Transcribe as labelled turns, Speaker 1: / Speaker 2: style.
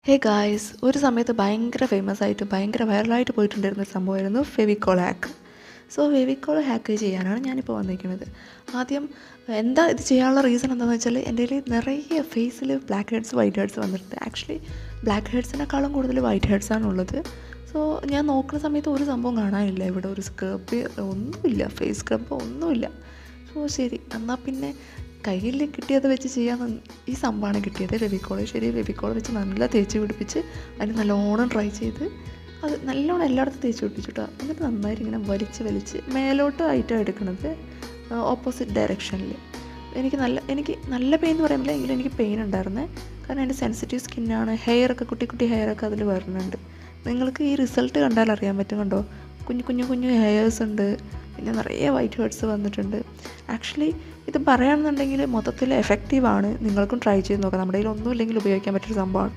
Speaker 1: Hey guys, ഒരു സമയത്ത് ഭയങ്കര ഫേമസ് ആയിട്ട് ഭയങ്കര വൈറലായിട്ട് പോയിട്ടുണ്ടായിരുന്ന ഒരു സംഭവമായിരുന്നു Fevicol hack. So Fevicol hack ചെയ്യാനാണ് ഞാനിപ്പോൾ വന്നിരിക്കുന്നത്. ആദ്യം എന്താ ഇത് ചെയ്യാനുള്ള റീസൺ എന്താണെന്ന് വെച്ചാൽ എൻ്റെ കയ്യിൽ നിറയെ ഫേസിൽ ബ്ലാക്ക് ഹെഡ്സ് വൈറ്റ് ഹെഡ്സ് വന്നിട്ടുണ്ട്. ആക്ച്വലി ബ്ലാക്ക് ഹെഡ്സിനേക്കാളും കൂടുതൽ വൈറ്റ് ഹെഡ്സാണുള്ളത്. സോ ഞാൻ നോക്കുന്ന സമയത്ത് ഒരു സംഭവം കാണാനില്ല, ഇവിടെ ഒരു സ്ക്രബ് ഒന്നുമില്ല, ഫേസ് സ്ക്രബ് ഒന്നുമില്ല. സോ ശരി, എന്നാൽ പിന്നെ കയ്യിൽ കിട്ടിയത് വെച്ച് ചെയ്യാമെന്ന് ഈ സംഭവമാണ് കിട്ടിയത്. ഫെവിക്കോൾ ഫെവിക്കോൾ വെച്ച് നല്ല തേച്ച് പിടിപ്പിച്ച് അതിന് നല്ലോണം ട്രൈ ചെയ്ത് അത് നല്ലോണം എല്ലായിടത്തും തേച്ച് പിടിപ്പിച്ചു കേട്ടോ. എന്നിട്ട് നന്നായിട്ട് ഇങ്ങനെ വലിച്ച് മേലോട്ട് ആയിട്ടാണ് എടുക്കുന്നത്, ഓപ്പോസിറ്റ് ഡയറക്ഷനിൽ. എനിക്ക് നല്ല പെയിൻ എന്ന് പറയാൻ പറ്റില്ല, എങ്കിലും എനിക്ക് പെയിൻ ഉണ്ടായിരുന്നത്. കാരണം എൻ്റെ സെൻസിറ്റീവ് സ്കിന്നാണ്, ഹെയറൊക്കെ കുട്ടി ഹെയറൊക്കെ അതിൽ വരുന്നുണ്ട്. നിങ്ങൾക്ക് ഈ റിസൾട്ട് കണ്ടാൽ അറിയാൻ പറ്റും. കണ്ടോ, കുഞ്ഞു ഹെയർസ് ഉണ്ട്, പിന്നെ നിറയെ വൈറ്റ് ഹെഡ്സ് വന്നിട്ടുണ്ട്. ആക്ച്വലി ഇത് പറയുകയാണെന്നുണ്ടെങ്കിൽ മൊത്തത്തിൽ എഫക്റ്റീവാണ്. നിങ്ങൾക്കും ട്രൈ ചെയ്ത് നോക്കാം. നമ്മുടെ കയ്യിൽ ഒന്നും ഇല്ലെങ്കിൽ ഉപയോഗിക്കാൻ പറ്റിയൊരു സംഭവമാണ്.